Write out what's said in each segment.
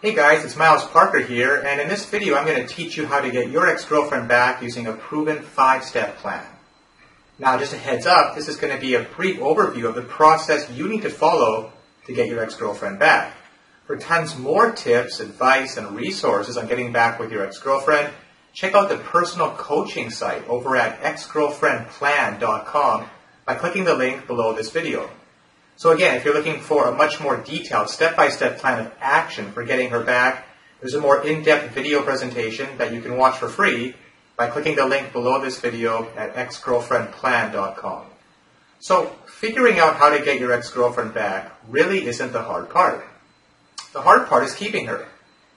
Hey guys, it's Miles Parker here, and in this video I'm going to teach you how to get your ex-girlfriend back using a proven 5-step plan. Now just a heads up, this is going to be a brief overview of the process you need to follow to get your ex-girlfriend back. For tons more tips, advice, and resources on getting back with your ex-girlfriend, check out the personal coaching site over at exgirlfriendplan.com by clicking the link below this video. So again, if you're looking for a much more detailed step-by-step plan of action for getting her back, there's a more in-depth video presentation that you can watch for free by clicking the link below this video at exgirlfriendplan.com. So figuring out how to get your ex-girlfriend back really isn't the hard part. The hard part is keeping her.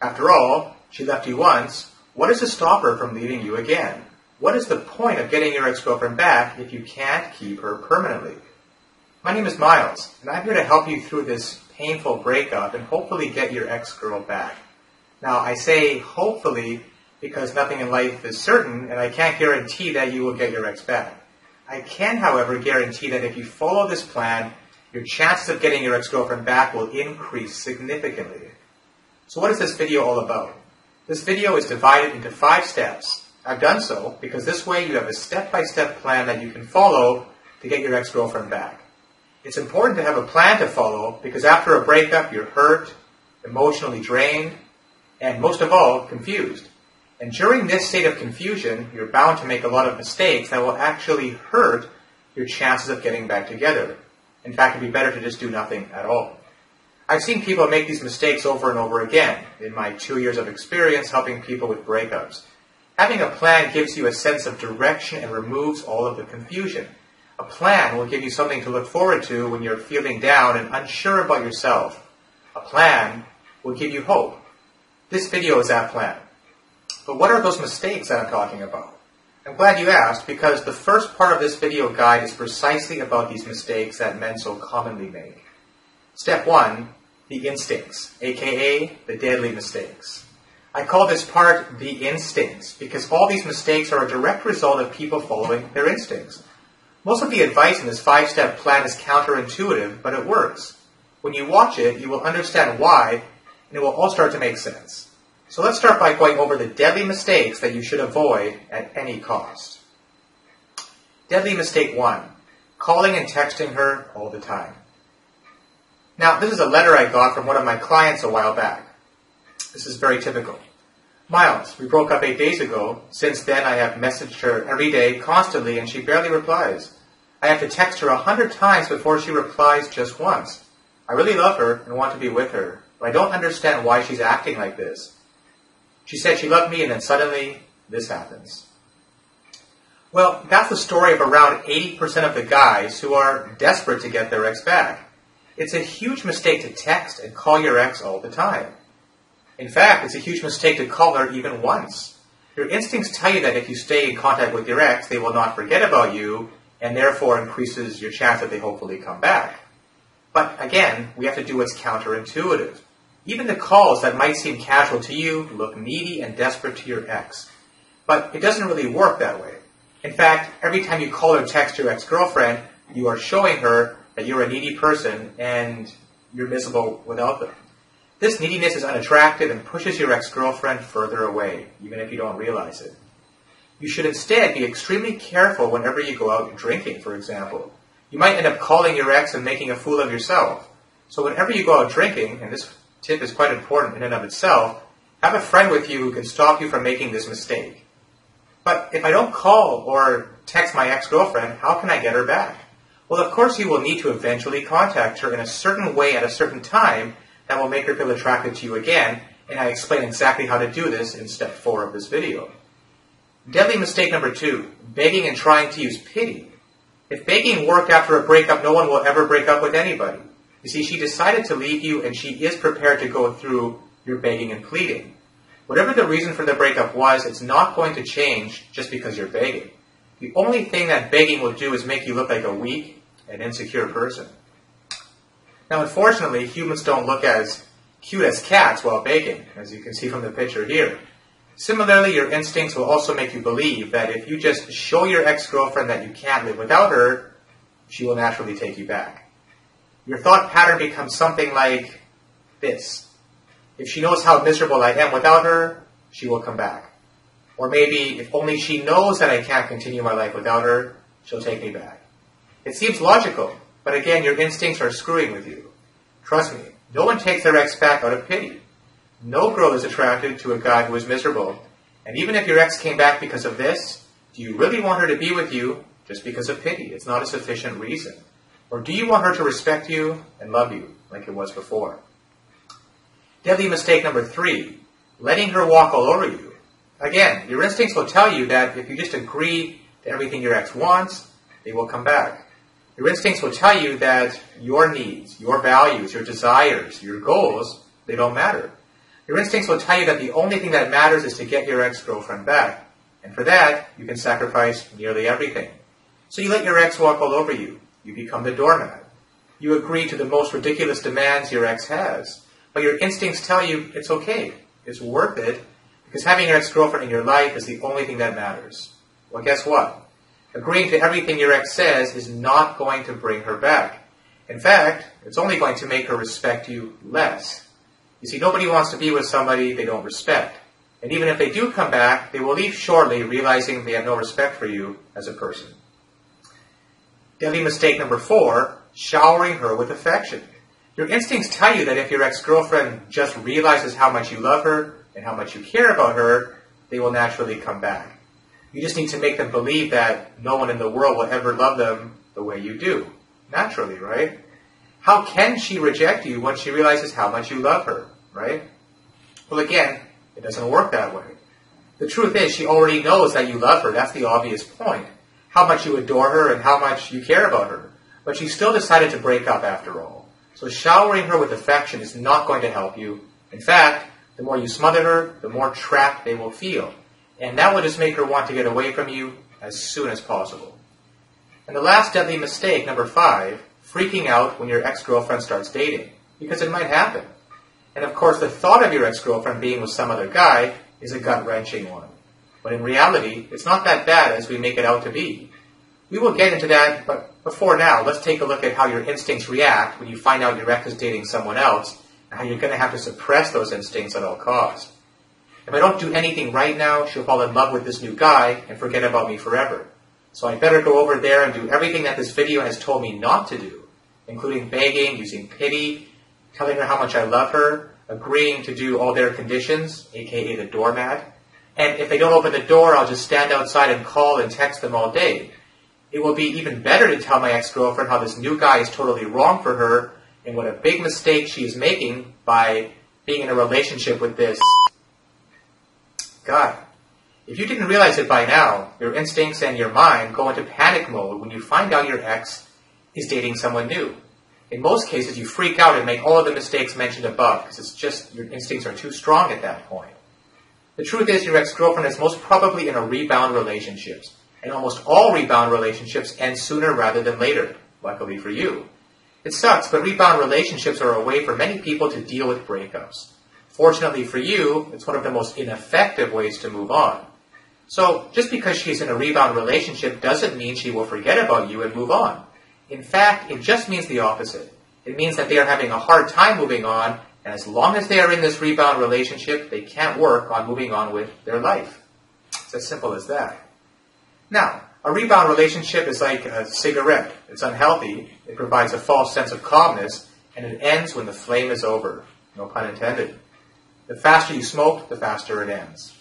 After all, she left you once. What is to stop her from leaving you again? What is the point of getting your ex-girlfriend back if you can't keep her permanently? My name is Miles, and I'm here to help you through this painful breakup and hopefully get your ex-girl back. Now, I say hopefully because nothing in life is certain, and I can't guarantee that you will get your ex back. I can, however, guarantee that if you follow this plan, your chances of getting your ex-girlfriend back will increase significantly. So what is this video all about? This video is divided into 5 steps. I've done so because this way you have a step-by-step plan that you can follow to get your ex-girlfriend back. It's important to have a plan to follow because after a breakup, you're hurt, emotionally drained, and most of all, confused. And during this state of confusion, you're bound to make a lot of mistakes that will actually hurt your chances of getting back together. In fact, it'd be better to just do nothing at all. I've seen people make these mistakes over and over again in my 2 years of experience helping people with breakups. Having a plan gives you a sense of direction and removes all of the confusion. A plan will give you something to look forward to when you're feeling down and unsure about yourself. A plan will give you hope. This video is that plan. But what are those mistakes that I'm talking about? I'm glad you asked because the first part of this video guide is precisely about these mistakes that men so commonly make. Step 1, the instincts, aka the deadly mistakes. I call this part the instincts because all these mistakes are a direct result of people following their instincts. Most of the advice in this 5-step plan is counterintuitive, but it works. When you watch it, you will understand why, and it will all start to make sense. So let's start by going over the deadly mistakes that you should avoid at any cost. Deadly mistake 1, calling and texting her all the time. Now, this is a letter I got from one of my clients a while back. This is very typical. Miles, we broke up 8 days ago. Since then, I have messaged her every day, constantly, and she barely replies. I have to text her 100 times before she replies just once. I really love her and want to be with her, but I don't understand why she's acting like this. She said she loved me, and then suddenly, this happens. Well, that's the story of around 80% of the guys who are desperate to get their ex back. It's a huge mistake to text and call your ex all the time. In fact, it's a huge mistake to call her even once. Your instincts tell you that if you stay in contact with your ex, they will not forget about you, and therefore increases your chance that they hopefully come back. But again, we have to do what's counterintuitive. Even the calls that might seem casual to you look needy and desperate to your ex. But it doesn't really work that way. In fact, every time you call or text your ex-girlfriend, you are showing her that you're a needy person and you're miserable without them. This neediness is unattractive and pushes your ex-girlfriend further away, even if you don't realize it. You should instead be extremely careful whenever you go out drinking, for example. You might end up calling your ex and making a fool of yourself. So whenever you go out drinking, and this tip is quite important in and of itself, have a friend with you who can stop you from making this mistake. But if I don't call or text my ex-girlfriend, how can I get her back? Well, of course you will need to eventually contact her in a certain way at a certain time that will make her feel attracted to you again, and I explain exactly how to do this in step 4 of this video. Deadly mistake number 2, begging and trying to use pity. If begging worked after a breakup, no one will ever break up with anybody. You see, she decided to leave you, and she is prepared to go through your begging and pleading. Whatever the reason for the breakup was, it's not going to change just because you're begging. The only thing that begging will do is make you look like a weak and insecure person. Now, unfortunately, humans don't look as cute as cats while begging, as you can see from the picture here. Similarly, your instincts will also make you believe that if you just show your ex-girlfriend that you can't live without her, she will naturally take you back. Your thought pattern becomes something like this. If she knows how miserable I am without her, she will come back. Or maybe if only she knows that I can't continue my life without her, she'll take me back. It seems logical, but again, your instincts are screwing with you. Trust me, no one takes their ex back out of pity. No girl is attracted to a guy who is miserable. And even if your ex came back because of this, do you really want her to be with you just because of pity? It's not a sufficient reason. Or do you want her to respect you and love you like it was before? Deadly mistake number 3, letting her walk all over you. Again, your instincts will tell you that if you just agree to everything your ex wants, they will come back. Your instincts will tell you that your needs, your values, your desires, your goals, they don't matter. Your instincts will tell you that the only thing that matters is to get your ex-girlfriend back. And for that, you can sacrifice nearly everything. So you let your ex walk all over you. You become the doormat. You agree to the most ridiculous demands your ex has. But your instincts tell you it's okay. It's worth it. Because having your ex-girlfriend in your life is the only thing that matters. Well, guess what? Agreeing to everything your ex says is not going to bring her back. In fact, it's only going to make her respect you less. You see, nobody wants to be with somebody they don't respect. And even if they do come back, they will leave shortly, realizing they have no respect for you as a person. Deadly mistake number 4, showering her with affection. Your instincts tell you that if your ex-girlfriend just realizes how much you love her and how much you care about her, they will naturally come back. You just need to make them believe that no one in the world will ever love them the way you do. Naturally, right? How can she reject you when she realizes how much you love her, right? Well, again, it doesn't work that way. The truth is, she already knows that you love her. That's the obvious point. How much you adore her and how much you care about her. But she still decided to break up after all. So showering her with affection is not going to help you. In fact, the more you smother her, the more trapped they will feel. And that will just make her want to get away from you as soon as possible. And the last deadly mistake, number 5, freaking out when your ex-girlfriend starts dating. Because it might happen. And of course, the thought of your ex-girlfriend being with some other guy is a gut-wrenching one. But in reality, it's not that bad as we make it out to be. We will get into that, but before now, let's take a look at how your instincts react when you find out your ex is dating someone else, and how you're going to have to suppress those instincts at all costs. If I don't do anything right now, she'll fall in love with this new guy and forget about me forever. So I better go over there and do everything that this video has told me not to do, including begging, using pity, telling her how much I love her, agreeing to do all their conditions, aka the doormat. And if they don't open the door, I'll just stand outside and call and text them all day. It will be even better to tell my ex-girlfriend how this new guy is totally wrong for her and what a big mistake she is making by being in a relationship with this guy. If you didn't realize it by now, your instincts and your mind go into panic mode when you find out your ex is dating someone new. In most cases, you freak out and make all of the mistakes mentioned above because it's just your instincts are too strong at that point. The truth is your ex-girlfriend is most probably in a rebound relationship. And almost all rebound relationships end sooner rather than later, luckily for you. It sucks, but rebound relationships are a way for many people to deal with breakups. Fortunately for you, it's one of the most ineffective ways to move on. So, just because she's in a rebound relationship doesn't mean she will forget about you and move on. In fact, it just means the opposite. It means that they are having a hard time moving on, and as long as they are in this rebound relationship, they can't work on moving on with their life. It's as simple as that. Now, a rebound relationship is like a cigarette. It's unhealthy, it provides a false sense of calmness, and it ends when the flame is over. No pun intended. The faster you smoke, the faster it ends.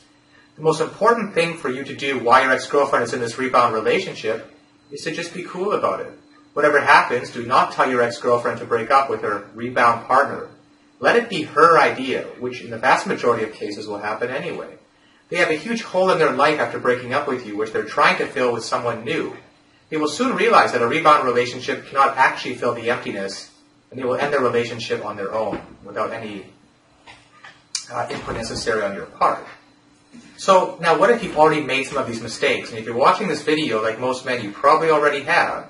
The most important thing for you to do while your ex-girlfriend is in this rebound relationship is to just be cool about it. Whatever happens, do not tell your ex-girlfriend to break up with her rebound partner. Let it be her idea, which in the vast majority of cases will happen anyway. They have a huge hole in their life after breaking up with you, which they're trying to fill with someone new. They will soon realize that a rebound relationship cannot actually fill the emptiness, and they will end their relationship on their own, without any input necessary on your part. So, now what if you've already made some of these mistakes? And if you're watching this video, like most men, you probably already have.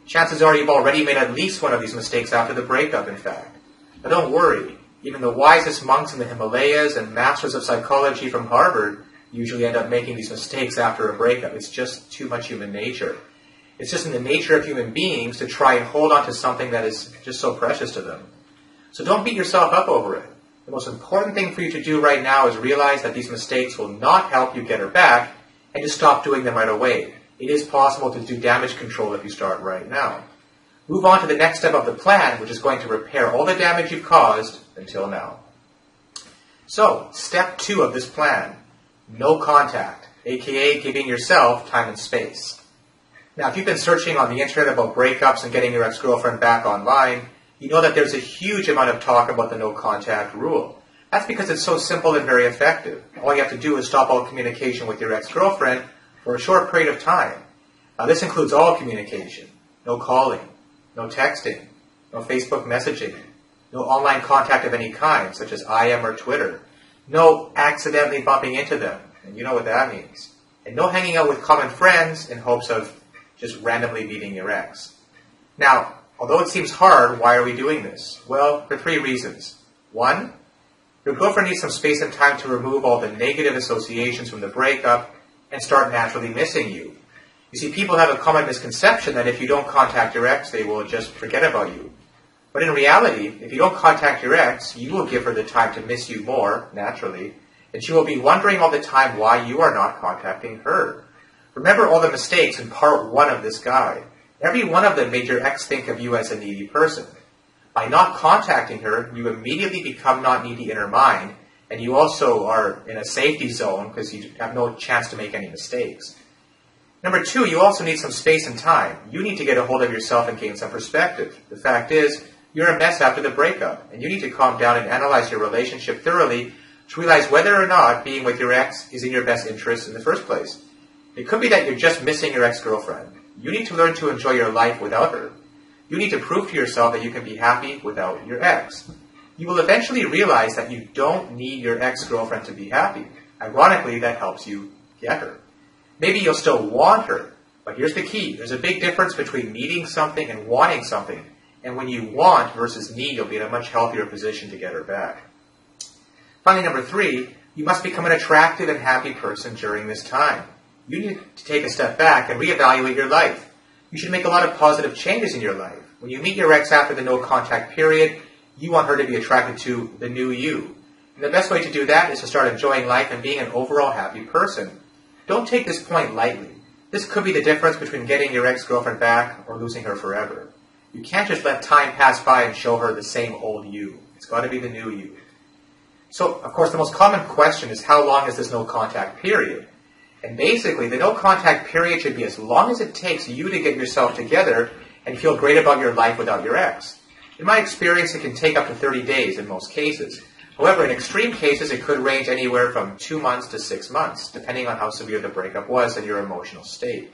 Chances are you've already made at least one of these mistakes after the breakup, in fact. But don't worry. Even the wisest monks in the Himalayas and masters of psychology from Harvard usually end up making these mistakes after a breakup. It's just too much human nature. It's just in the nature of human beings to try and hold on to something that is just so precious to them. So don't beat yourself up over it. The most important thing for you to do right now is realize that these mistakes will not help you get her back, and to stop doing them right away. It is possible to do damage control if you start right now. Move on to the next step of the plan, which is going to repair all the damage you've caused until now. So, step 2 of this plan, no contact, aka giving yourself time and space. Now, if you've been searching on the internet about breakups and getting your ex-girlfriend back online, you know that there's a huge amount of talk about the no contact rule. That's because it's so simple and very effective. All you have to do is stop all communication with your ex-girlfriend for a short period of time. Now, this includes all communication, no calling, no texting, no Facebook messaging, no online contact of any kind, such as IM or Twitter, no accidentally bumping into them, and you know what that means, and no hanging out with common friends in hopes of just randomly meeting your ex. Now, although it seems hard, why are we doing this? Well, for 3 reasons. 1, your girlfriend needs some space and time to remove all the negative associations from the breakup and start naturally missing you. You see, people have a common misconception that if you don't contact your ex, they will just forget about you. But in reality, if you don't contact your ex, you will give her the time to miss you more, naturally, and she will be wondering all the time why you are not contacting her. Remember all the mistakes in part 1 of this guide. Every one of them made your ex think of you as a needy person. By not contacting her, you immediately become not needy in her mind, and you also are in a safety zone because you have no chance to make any mistakes. Number 2, you also need some space and time. You need to get a hold of yourself and gain some perspective. The fact is, you're a mess after the breakup, and you need to calm down and analyze your relationship thoroughly to realize whether or not being with your ex is in your best interest in the first place. It could be that you're just missing your ex-girlfriend. You need to learn to enjoy your life without her. You need to prove to yourself that you can be happy without your ex. You will eventually realize that you don't need your ex-girlfriend to be happy. Ironically, that helps you get her. Maybe you'll still want her, but here's the key. There's a big difference between needing something and wanting something. And when you want versus need, you'll be in a much healthier position to get her back. Finally, number 3, you must become an attractive and happy person during this time. You need to take a step back and reevaluate your life. You should make a lot of positive changes in your life. When you meet your ex after the no contact period, you want her to be attracted to the new you. And the best way to do that is to start enjoying life and being an overall happy person. Don't take this point lightly. This could be the difference between getting your ex-girlfriend back or losing her forever. You can't just let time pass by and show her the same old you. It's got to be the new you. So, of course, the most common question is how long is this no contact period? And basically, the no contact period should be as long as it takes you to get yourself together and feel great about your life without your ex. In my experience, it can take up to 30 days in most cases. However, in extreme cases, it could range anywhere from 2 months to 6 months, depending on how severe the breakup was and your emotional state.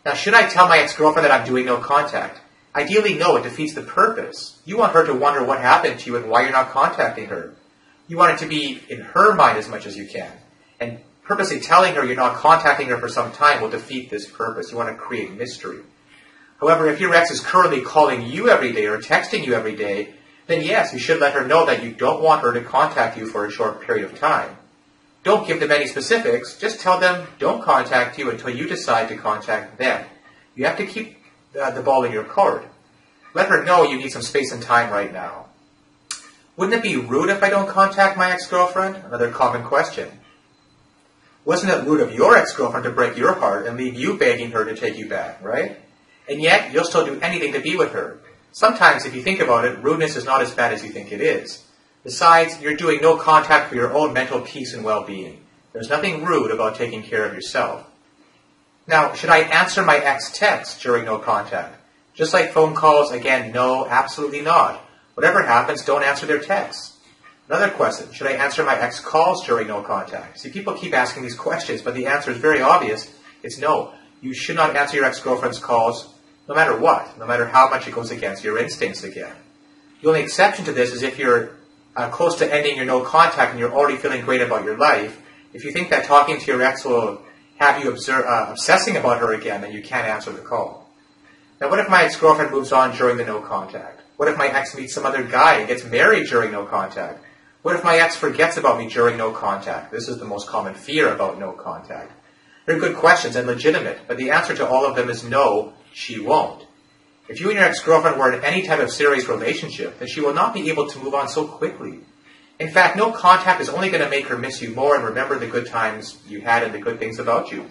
Now, should I tell my ex-girlfriend that I'm doing no contact? Ideally, no, it defeats the purpose. You want her to wonder what happened to you and why you're not contacting her. You want it to be in her mind as much as you can. And purposely telling her you're not contacting her for some time will defeat this purpose. You want to create mystery. However, if your ex is currently calling you every day or texting you every day, then yes, you should let her know that you don't want her to contact you for a short period of time. Don't give them any specifics. Just tell them don't contact you until you decide to contact them. You have to keep the ball in your court. Let her know you need some space and time right now. Wouldn't it be rude if I don't contact my ex-girlfriend? Another common question. Wasn't it rude of your ex-girlfriend to break your heart and leave you begging her to take you back, right? And yet, you'll still do anything to be with her. Sometimes, if you think about it, rudeness is not as bad as you think it is. Besides, you're doing no contact for your own mental peace and well-being. There's nothing rude about taking care of yourself. Now, should I answer my ex texts during no contact? Just like phone calls, again, no, absolutely not. Whatever happens, don't answer their texts. Another question, should I answer my ex calls during no contact? See, people keep asking these questions, but the answer is very obvious. It's no. You should not answer your ex-girlfriend's calls no matter what, no matter how much it goes against your instincts again. The only exception to this is if you're close to ending your no contact and you're already feeling great about your life. If you think that talking to your ex will have you obsessing about her again, then you can't answer the call. Now, what if my ex-girlfriend moves on during the no contact? What if my ex meets some other guy and gets married during no contact? What if my ex forgets about me during no contact? This is the most common fear about no contact. They're good questions and legitimate, but the answer to all of them is no, she won't. If you and your ex-girlfriend were in any type of serious relationship, then she will not be able to move on so quickly. In fact, no contact is only going to make her miss you more and remember the good times you had and the good things about you.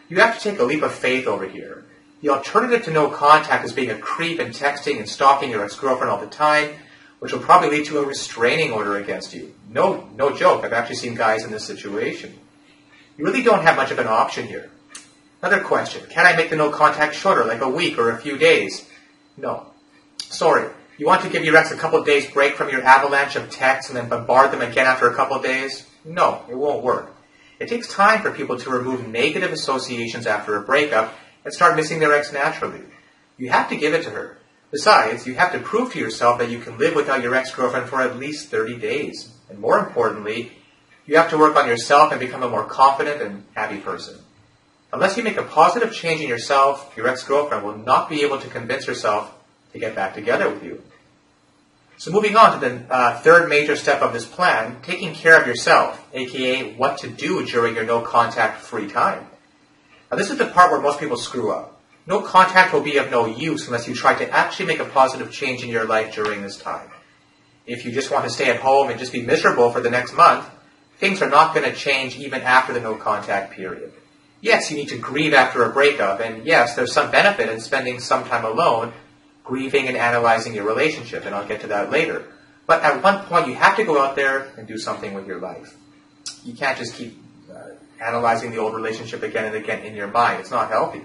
You have to take a leap of faith over here. The alternative to no contact is being a creep and texting and stalking your ex-girlfriend all the time, which will probably lead to a restraining order against you. No joke, I've actually seen guys in this situation. You really don't have much of an option here. Another question, can I make the no contact shorter, like a week or a few days? No. Sorry. You want to give your ex a couple of days break from your avalanche of texts and then bombard them again after a couple of days? No, it won't work. It takes time for people to remove negative associations after a breakup and start missing their ex naturally. You have to give it to her. Besides, you have to prove to yourself that you can live without your ex-girlfriend for at least 30 days. And more importantly, you have to work on yourself and become a more confident and happy person. Unless you make a positive change in yourself, your ex-girlfriend will not be able to convince herself to get back together with you. So moving on to the third major step of this plan, taking care of yourself, aka what to do during your no-contact free time. Now this is the part where most people screw up. No contact will be of no use unless you try to actually make a positive change in your life during this time. If you just want to stay at home and just be miserable for the next month, things are not going to change even after the no-contact period. Yes, you need to grieve after a breakup, and yes, there's some benefit in spending some time alone, grieving and analyzing your relationship, and I'll get to that later. But at one point, you have to go out there and do something with your life. You can't just keep analyzing the old relationship again and again in your mind. It's not healthy.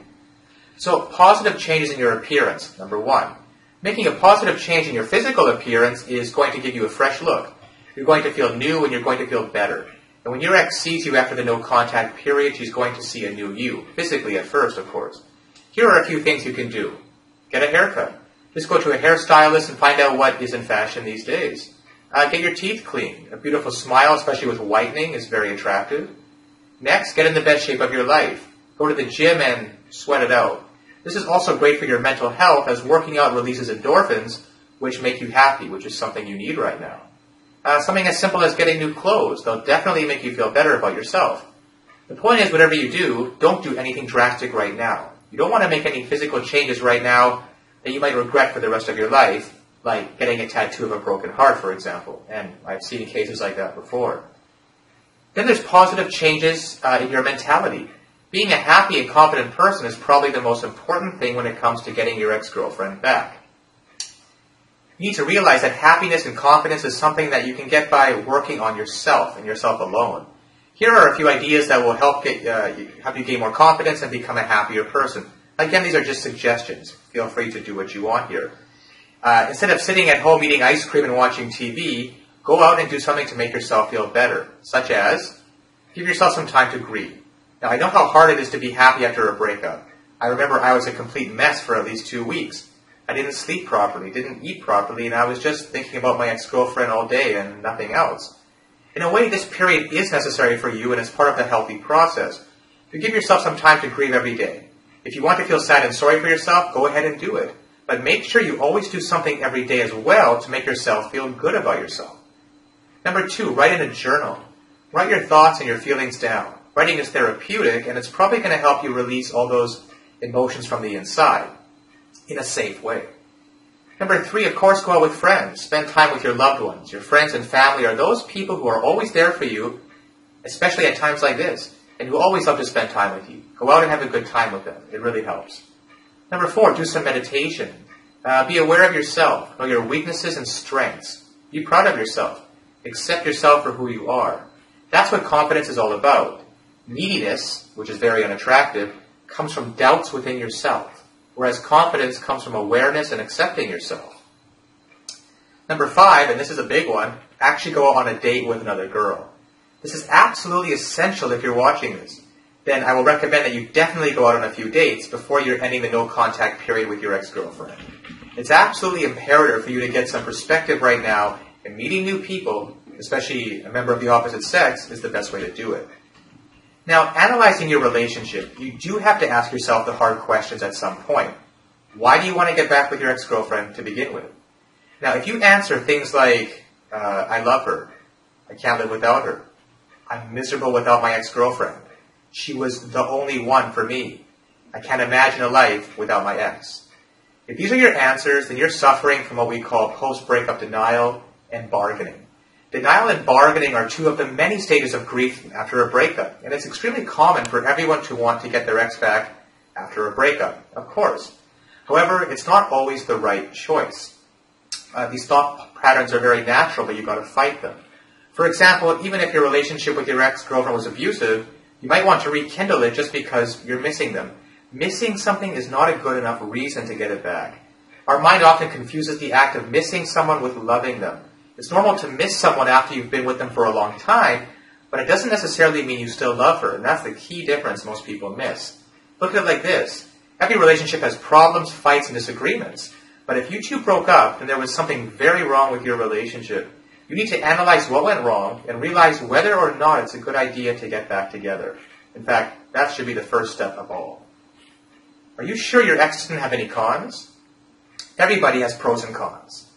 So, positive changes in your appearance, number one. Making a positive change in your physical appearance is going to give you a fresh look. You're going to feel new and you're going to feel better. And when your ex sees you after the no-contact period, she's going to see a new you. Physically at first, of course. Here are a few things you can do. Get a haircut. Just go to a hairstylist and find out what is in fashion these days. Get your teeth cleaned. A beautiful smile, especially with whitening, is very attractive. Next, get in the best shape of your life. Go to the gym and sweat it out. This is also great for your mental health, as working out releases endorphins, which make you happy, which is something you need right now. Something as simple as getting new clothes. They'll definitely make you feel better about yourself. The point is, whatever you do, don't do anything drastic right now. You don't want to make any physical changes right now that you might regret for the rest of your life, like getting a tattoo of a broken heart, for example. And I've seen cases like that before. Then there's positive changes in your mentality. Being a happy and confident person is probably the most important thing when it comes to getting your ex-girlfriend back. You need to realize that happiness and confidence is something that you can get by working on yourself and yourself alone. Here are a few ideas that will help you gain more confidence and become a happier person. Again, these are just suggestions. Feel free to do what you want here. Instead of sitting at home eating ice cream and watching TV, go out and do something to make yourself feel better, such as give yourself some time to grieve. Now, I know how hard it is to be happy after a breakup. I remember I was a complete mess for at least 2 weeks. I didn't sleep properly, didn't eat properly, and I was just thinking about my ex-girlfriend all day and nothing else. In a way, this period is necessary for you, and it's part of the healthy process. You give yourself some time to grieve every day. If you want to feel sad and sorry for yourself, go ahead and do it. But make sure you always do something every day as well to make yourself feel good about yourself. Number 2, write in a journal. Write your thoughts and your feelings down. Writing is therapeutic, and it's probably going to help you release all those emotions from the inside in a safe way. Number 3, of course, go out with friends. Spend time with your loved ones. Your friends and family are those people who are always there for you, especially at times like this, and who always love to spend time with you. Go out and have a good time with them. It really helps. Number 4, do some meditation. Be aware of yourself. Know your weaknesses and strengths. Be proud of yourself. Accept yourself for who you are. That's what confidence is all about. Neediness, which is very unattractive, comes from doubts within yourself, whereas confidence comes from awareness and accepting yourself. Number 5, and this is a big one, actually go on a date with another girl. This is absolutely essential if you're watching this. Then I will recommend that you definitely go out on a few dates before you're ending the no-contact period with your ex-girlfriend. It's absolutely imperative for you to get some perspective right now, and meeting new people, especially a member of the opposite sex, is the best way to do it. Now, analyzing your relationship, you do have to ask yourself the hard questions at some point. Why do you want to get back with your ex-girlfriend to begin with? Now, if you answer things like, I love her, I can't live without her, I'm miserable without my ex-girlfriend, she was the only one for me, I can't imagine a life without my ex. If these are your answers, then you're suffering from what we call post-breakup denial and bargaining. Denial and bargaining are two of the many stages of grief after a breakup, and it's extremely common for everyone to want to get their ex back after a breakup, of course. However, it's not always the right choice. These thought patterns are very natural, but you've got to fight them. For example, even if your relationship with your ex-girlfriend was abusive, you might want to rekindle it just because you're missing them. Missing something is not a good enough reason to get it back. Our mind often confuses the act of missing someone with loving them. It's normal to miss someone after you've been with them for a long time, but it doesn't necessarily mean you still love her, and that's the key difference most people miss. Look at it like this. Every relationship has problems, fights, and disagreements. But if you two broke up and there was something very wrong with your relationship, you need to analyze what went wrong and realize whether or not it's a good idea to get back together. In fact, that should be the first step of all. Are you sure your ex didn't have any cons? Everybody has pros and cons.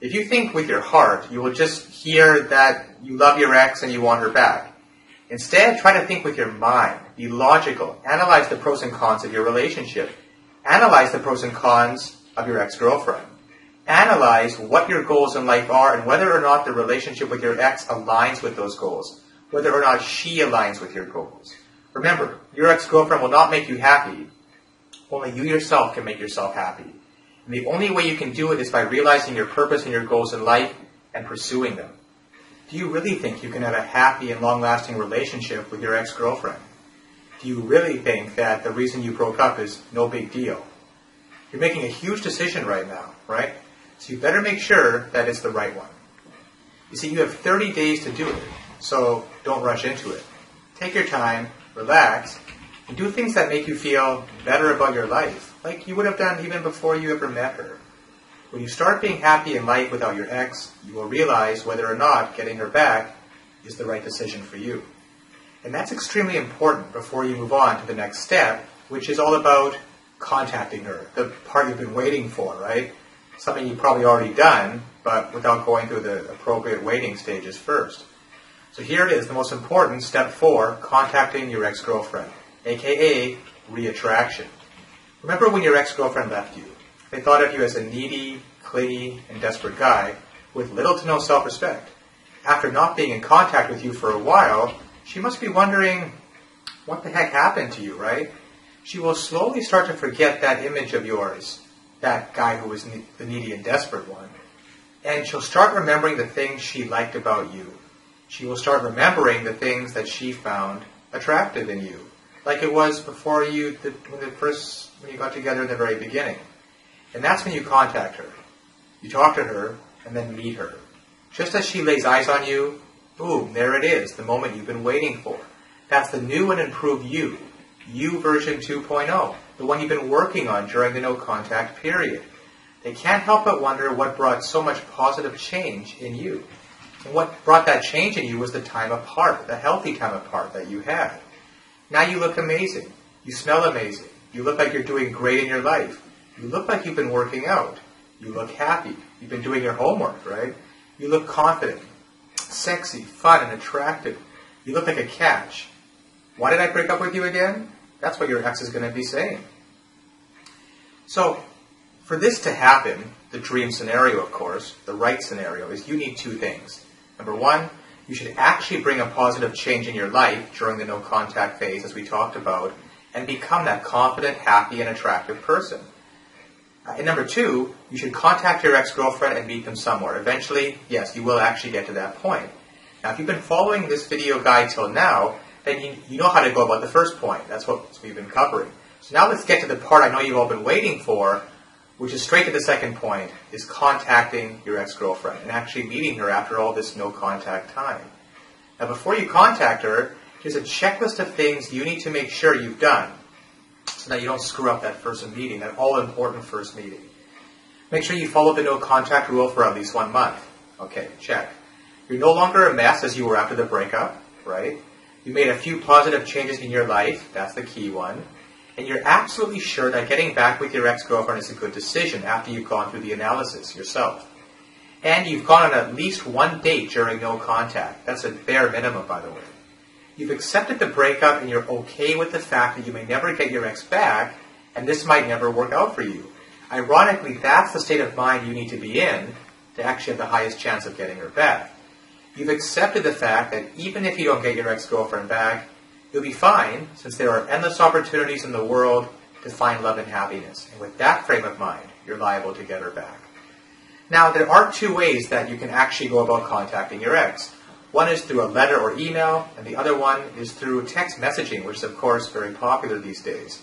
If you think with your heart, you will just hear that you love your ex and you want her back. Instead, try to think with your mind. Be logical. Analyze the pros and cons of your relationship. Analyze the pros and cons of your ex-girlfriend. Analyze what your goals in life are and whether or not the relationship with your ex aligns with those goals. Whether or not she aligns with your goals. Remember, your ex-girlfriend will not make you happy. Only you yourself can make yourself happy. And the only way you can do it is by realizing your purpose and your goals in life and pursuing them. Do you really think you can have a happy and long-lasting relationship with your ex-girlfriend? Do you really think that the reason you broke up is no big deal? You're making a huge decision right now, right? So you better make sure that it's the right one. You see, you have 30 days to do it, so don't rush into it. Take your time, relax, and do things that make you feel better about your life, like you would have done even before you ever met her. When you start being happy in life without your ex, you will realize whether or not getting her back is the right decision for you. And that's extremely important before you move on to the next step, which is all about contacting her, the part you've been waiting for, right? Something you've probably already done, but without going through the appropriate waiting stages first. So here it is, the most important, step 4, contacting your ex-girlfriend, aka reattraction. Remember when your ex-girlfriend left you? They thought of you as a needy, clingy, and desperate guy with little to no self-respect. After not being in contact with you for a while, she must be wondering, what the heck happened to you, right? She will slowly start to forget that image of yours, that guy who was the needy and desperate one. And she'll start remembering the things she liked about you. She will start remembering the things that she found attractive in you, like it was before when you got together in the very beginning. And that's when you contact her. You talk to her, and then meet her. Just as she lays eyes on you, boom, there it is, the moment you've been waiting for. That's the new and improved you. You version 2.0, the one you've been working on during the no contact period. They can't help but wonder what brought so much positive change in you. And what brought that change in you was the time apart, the healthy time apart that you had. Now you look amazing. You smell amazing. You look like you're doing great in your life. You look like you've been working out. You look happy. You've been doing your homework, right? You look confident, sexy, fun, and attractive. You look like a catch. Why did I break up with you again? That's what your ex is going to be saying. So, for this to happen, the dream scenario, of course, the right scenario, is you need 2 things. Number 1, you should actually bring a positive change in your life during the no contact phase, as we talked about, and become that confident, happy, and attractive person. And number 2, you should contact your ex-girlfriend and meet them somewhere. Eventually, yes, you will actually get to that point. Now, if you've been following this video guide till now, then you know how to go about the first point. That's what we've been covering. So now let's get to the part I know you've all been waiting for, which is straight to the second point, is contacting your ex-girlfriend and actually meeting her after all this no contact time. Now, before you contact her, there's a checklist of things you need to make sure you've done, so that you don't screw up that first meeting, that all-important first meeting. Make sure you follow the no contact rule for at least 1 month. Okay, check. You're no longer a mess as you were after the breakup, right? You made a few positive changes in your life, that's the key one. And you're absolutely sure that getting back with your ex-girlfriend is a good decision after you've gone through the analysis yourself. And you've gone on at least 1 date during no contact. That's a bare minimum, by the way. You've accepted the breakup and you're okay with the fact that you may never get your ex back, and this might never work out for you. Ironically, that's the state of mind you need to be in to actually have the highest chance of getting her back. You've accepted the fact that even if you don't get your ex-girlfriend back, you'll be fine, since there are endless opportunities in the world to find love and happiness. And with that frame of mind, you're liable to get her back. Now, there are two ways that you can actually go about contacting your ex. One is through a letter or email, and the other one is through text messaging, which is, of course, very popular these days.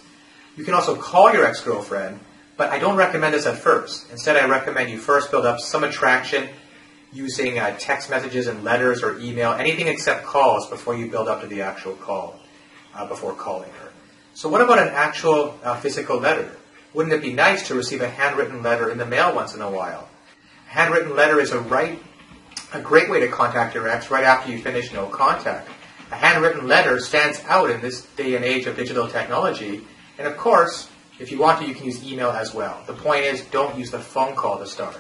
You can also call your ex-girlfriend, but I don't recommend this at first. Instead, I recommend you first build up some attraction using text messages and letters or email, anything except calls, before you build up to the actual call, before calling her. So what about an actual physical letter? Wouldn't it be nice to receive a handwritten letter in the mail once in a while? A handwritten letter is a great way to contact your ex right after you finish no contact. A handwritten letter stands out in this day and age of digital technology, and of course, if you want to, you can use email as well. The point is, don't use the phone call to start.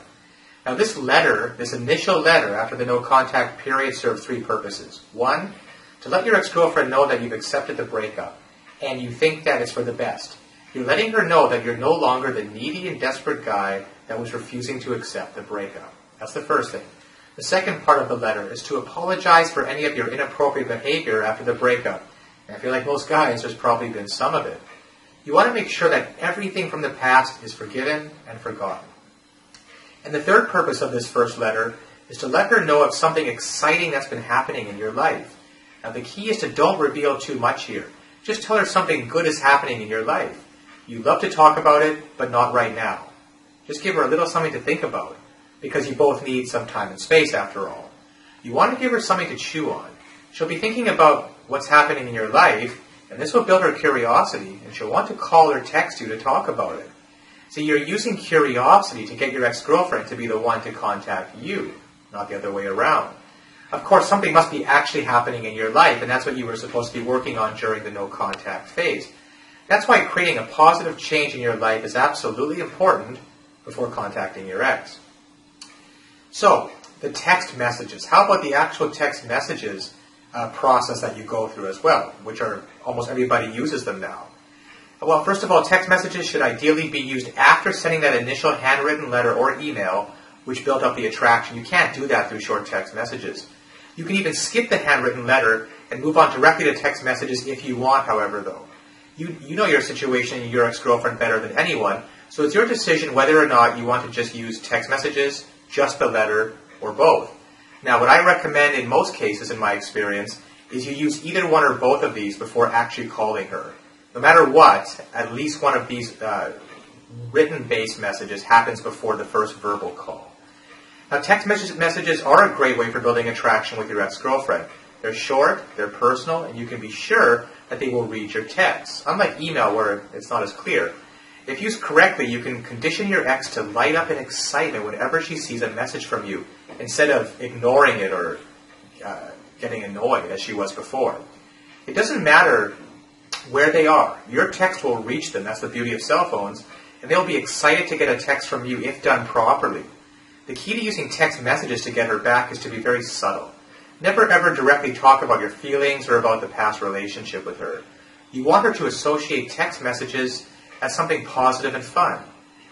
Now this letter, this initial letter after the no contact period, serves three purposes. One, to let your ex-girlfriend know that you've accepted the breakup, and you think that it's for the best. You're letting her know that you're no longer the needy and desperate guy that was refusing to accept the breakup. That's the first thing. The second part of the letter is to apologize for any of your inappropriate behavior after the breakup. And I feel like most guys, there's probably been some of it. You want to make sure that everything from the past is forgiven and forgotten. And the third purpose of this first letter is to let her know of something exciting that's been happening in your life. Now the key is to don't reveal too much here. Just tell her something good is happening in your life. You love to talk about it, but not right now. Just give her a little something to think about, because you both need some time and space after all. You want to give her something to chew on. She'll be thinking about what's happening in your life, and this will build her curiosity, and she'll want to call or text you to talk about it. So you're using curiosity to get your ex-girlfriend to be the one to contact you, not the other way around. Of course, something must be actually happening in your life, and that's what you were supposed to be working on during the no-contact phase. That's why creating a positive change in your life is absolutely important before contacting your ex. So, the text messages. How about the actual text messages process that you go through as well, which are almost everybody uses them now? Well, first of all, text messages should ideally be used after sending that initial handwritten letter or email, which built up the attraction. You can't do that through short text messages. You can even skip the handwritten letter and move on directly to text messages if you want, however, though. You know your situation and your ex-girlfriend better than anyone, so it's your decision whether or not you want to just use text messages, just the letter, or both. Now, what I recommend in most cases, in my experience, is you use either one or both of these before actually calling her. No matter what, at least one of these written-based messages happens before the first verbal call. Now, text messages are a great way for building attraction with your ex-girlfriend. They're short, they're personal, and you can be sure that they will read your texts. Unlike email, where it's not as clear. If used correctly, you can condition your ex to light up in excitement whenever she sees a message from you, instead of ignoring it or getting annoyed as she was before. It doesn't matter where they are. Your text will reach them. That's the beauty of cell phones. And they'll be excited to get a text from you if done properly. The key to using text messages to get her back is to be very subtle. Never ever directly talk about your feelings or about the past relationship with her. You want her to associate text messages as something positive and fun.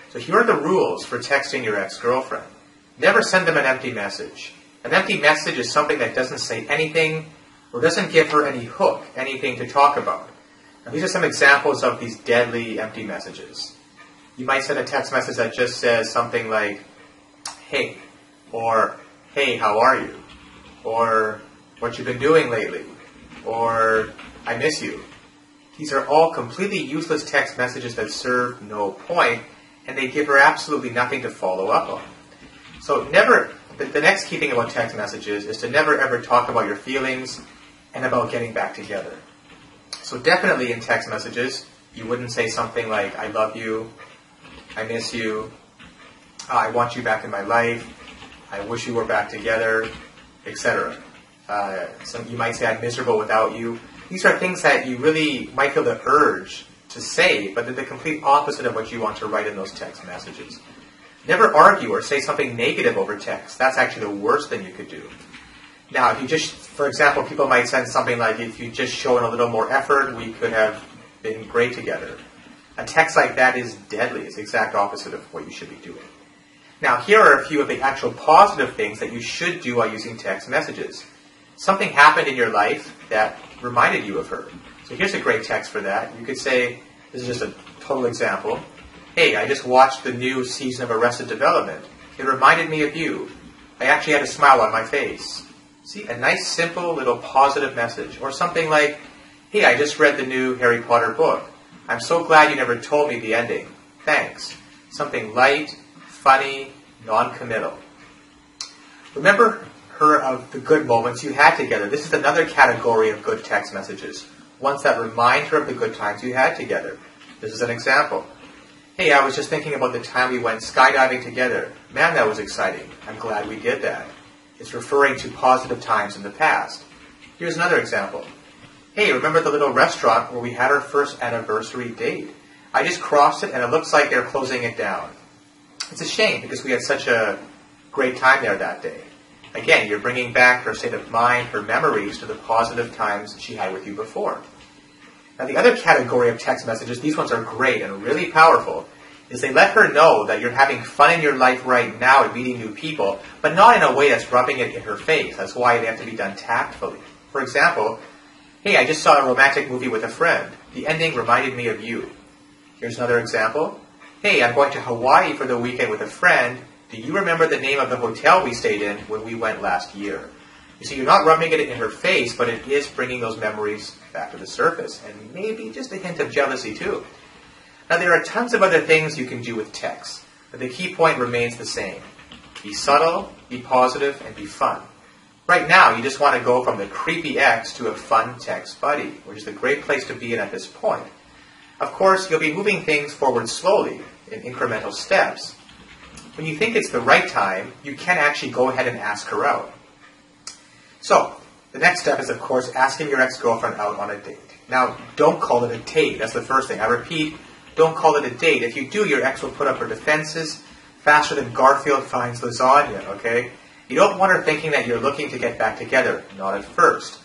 So here are the rules for texting your ex-girlfriend. Never send them an empty message. An empty message is something that doesn't say anything or doesn't give her any hook, anything to talk about. Now, these are some examples of these deadly empty messages. You might send a text message that just says something like, hey, or hey, how are you? Or what you've been doing lately? Or I miss you. These are all completely useless text messages that serve no point, and they give her absolutely nothing to follow up on. So the next key thing about text messages is to never ever talk about your feelings and about getting back together. So definitely in text messages, you wouldn't say something like, I love you, I miss you, I want you back in my life, I wish you were back together, etc. You might say, I'm miserable without you. These are things that you really might feel the urge to say, but they're the complete opposite of what you want to write in those text messages. Never argue or say something negative over text. That's actually the worst thing you could do. Now, if you just, for example, people might send something like, if you just show in a little more effort, we could have been great together. A text like that is deadly. It's the exact opposite of what you should be doing. Now, here are a few of the actual positive things that you should do while using text messages. Something happened in your life that reminded you of her. So here's a great text for that. You could say, this is just a total example, "Hey, I just watched the new season of Arrested Development. It reminded me of you. I actually had a smile on my face." See, a nice, simple, little positive message. Or something like, "Hey, I just read the new Harry Potter book. I'm so glad you never told me the ending. Thanks." Something light, funny, non-committal. Remember her of the good moments you had together. This is another category of good text messages. Ones that remind her of the good times you had together. This is an example. "Hey, I was just thinking about the time we went skydiving together. Man, that was exciting. I'm glad we did that." It's referring to positive times in the past. Here's another example. "Hey, remember the little restaurant where we had our first anniversary date? I just crossed it and it looks like they're closing it down. It's a shame because we had such a great time there that day." Again, you're bringing back her state of mind, her memories to the positive times she had with you before. Now, the other category of text messages, these ones are great and really powerful, is they let her know that you're having fun in your life right now and meeting new people, but not in a way that's rubbing it in her face. That's why they have to be done tactfully. For example, "Hey, I just saw a romantic movie with a friend. The ending reminded me of you." Here's another example. "Hey, I'm going to Hawaii for the weekend with a friend. Do you remember the name of the hotel we stayed in when we went last year?" You see, you're not rubbing it in her face, but it is bringing those memories back to the surface, and maybe just a hint of jealousy too. Now, there are tons of other things you can do with text, but the key point remains the same. Be subtle, be positive, and be fun. Right now, you just want to go from the creepy ex to a fun text buddy, which is a great place to be in at this point. Of course, you'll be moving things forward slowly, in incremental steps. When you think it's the right time, you can actually go ahead and ask her out. So, the next step is, of course, asking your ex-girlfriend out on a date. Now, don't call it a date. That's the first thing. I repeat, don't call it a date. If you do, your ex will put up her defenses faster than Garfield finds lasagna, okay? You don't want her thinking that you're looking to get back together. Not at first.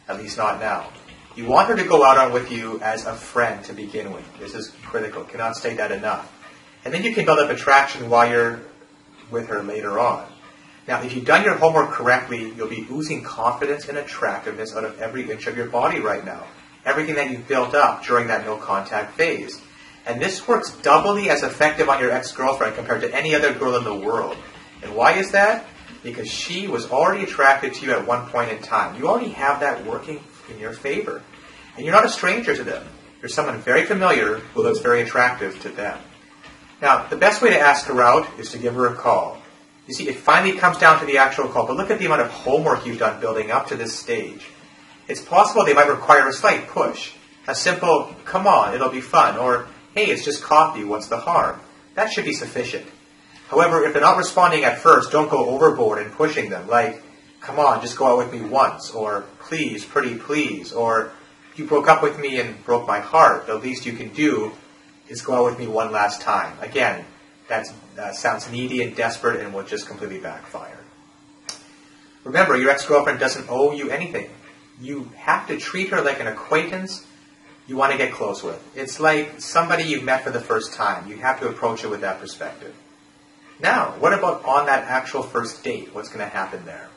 At least not now. You want her to go out on with you as a friend to begin with. This is critical. Cannot state that enough. And then you can build up attraction while you're with her later on. Now, if you've done your homework correctly, you'll be oozing confidence and attractiveness out of every inch of your body right now. Everything that you've built up during that no-contact phase. And this works doubly as effective on your ex-girlfriend compared to any other girl in the world. And why is that? Because she was already attracted to you at one point in time. You already have that working in your favor. And you're not a stranger to them. You're someone very familiar who looks very attractive to them. Now, the best way to ask her out is to give her a call. You see, it finally comes down to the actual call, but look at the amount of homework you've done building up to this stage. It's possible they might require a slight push. A simple, "Come on, it'll be fun," or "Hey, it's just coffee, what's the harm?" That should be sufficient. However, if they're not responding at first, don't go overboard in pushing them, like, "Come on, just go out with me once," or "Please, pretty please," or "You broke up with me and broke my heart. The least you can do is go out with me one last time." Again, that sounds needy and desperate and will just completely backfire. Remember, your ex-girlfriend doesn't owe you anything. You have to treat her like an acquaintance you want to get close with. It's like somebody you've met for the first time. You have to approach it with that perspective. Now, what about on that actual first date? What's going to happen there?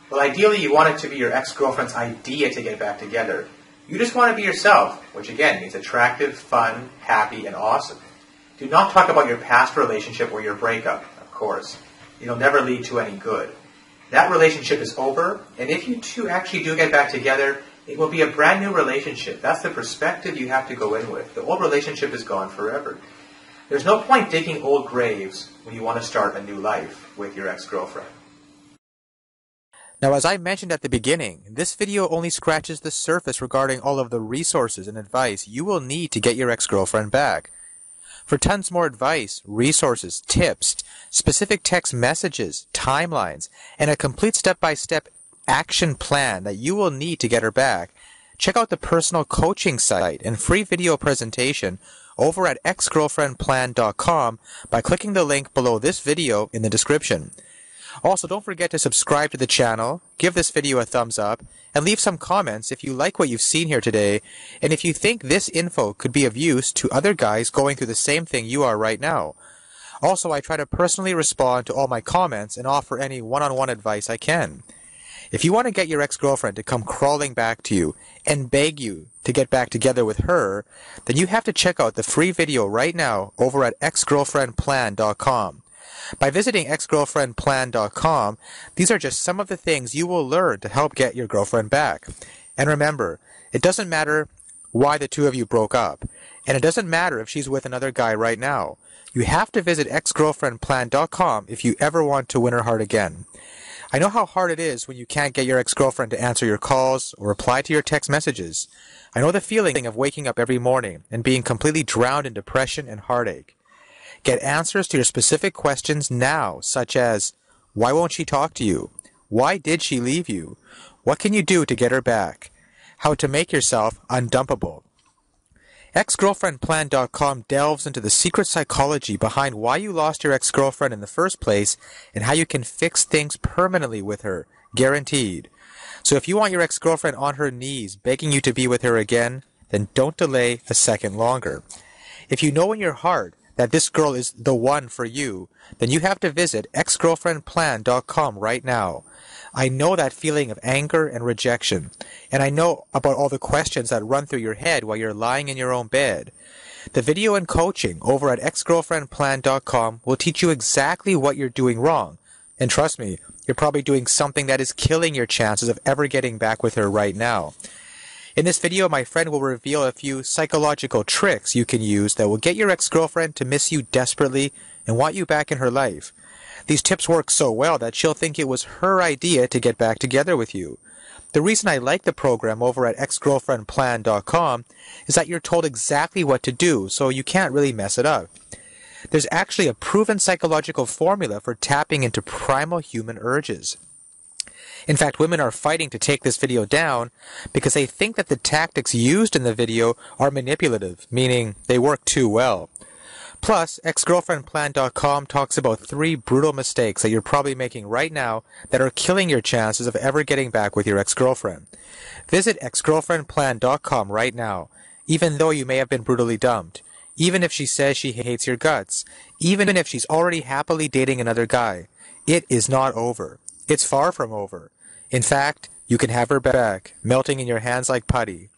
Well, ideally, you want it to be your ex-girlfriend's idea to get back together. You just want to be yourself, which again means attractive, fun, happy, and awesome. Do not talk about your past relationship or your breakup, of course. It'll never lead to any good. That relationship is over, and if you two actually do get back together, it will be a brand new relationship. That's the perspective you have to go in with. The old relationship is gone forever. There's no point digging old graves when you want to start a new life with your ex-girlfriend. Now, as I mentioned at the beginning, this video only scratches the surface regarding all of the resources and advice you will need to get your ex-girlfriend back. For tons more advice, resources, tips, specific text messages, timelines, and a complete step-by-step action plan that you will need to get her back, check out the personal coaching site and free video presentation over at exgirlfriendplan.com by clicking the link below this video in the description. Also, don't forget to subscribe to the channel, give this video a thumbs up, and leave some comments if you like what you've seen here today, and if you think this info could be of use to other guys going through the same thing you are right now. Also, I try to personally respond to all my comments and offer any one-on-one advice I can. If you want to get your ex-girlfriend to come crawling back to you and beg you to get back together with her, then you have to check out the free video right now over at exgirlfriendplan.com. By visiting exgirlfriendplan.com, these are just some of the things you will learn to help get your girlfriend back. And remember, it doesn't matter why the two of you broke up, and it doesn't matter if she's with another guy right now. You have to visit exgirlfriendplan.com if you ever want to win her heart again. I know how hard it is when you can't get your ex-girlfriend to answer your calls or reply to your text messages. I know the feeling of waking up every morning and being completely drowned in depression and heartache. Get answers to your specific questions now, such as, why won't she talk to you? Why did she leave you? What can you do to get her back? How to make yourself undumpable. Exgirlfriendplan.com delves into the secret psychology behind why you lost your ex-girlfriend in the first place and how you can fix things permanently with her, guaranteed. So if you want your ex-girlfriend on her knees begging you to be with her again, then don't delay a second longer. If you know in your heart that this girl is the one for you, then you have to visit exgirlfriendplan.com right now. I know that feeling of anger and rejection, and I know about all the questions that run through your head while you're lying in your own bed. The video and coaching over at exgirlfriendplan.com will teach you exactly what you're doing wrong. And trust me, you're probably doing something that is killing your chances of ever getting back with her right now. In this video, my friend will reveal a few psychological tricks you can use that will get your ex-girlfriend to miss you desperately and want you back in her life. These tips work so well that she'll think it was her idea to get back together with you. The reason I like the program over at exgirlfriendplan.com is that you're told exactly what to do, so you can't really mess it up. There's actually a proven psychological formula for tapping into primal human urges. In fact, women are fighting to take this video down because they think that the tactics used in the video are manipulative, meaning they work too well. Plus, exgirlfriendplan.com talks about 3 brutal mistakes that you're probably making right now that are killing your chances of ever getting back with your ex-girlfriend. Visit exgirlfriendplan.com right now, even though you may have been brutally dumped, even if she says she hates your guts, even if she's already happily dating another guy. It is not over. It's far from over. In fact, you can have her back, melting in your hands like putty.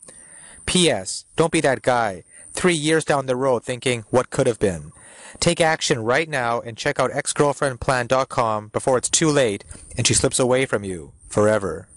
P.S. Don't be that guy, 3 years down the road thinking, what could have been? Take action right now and check out exgirlfriendplan.com before it's too late and she slips away from you forever.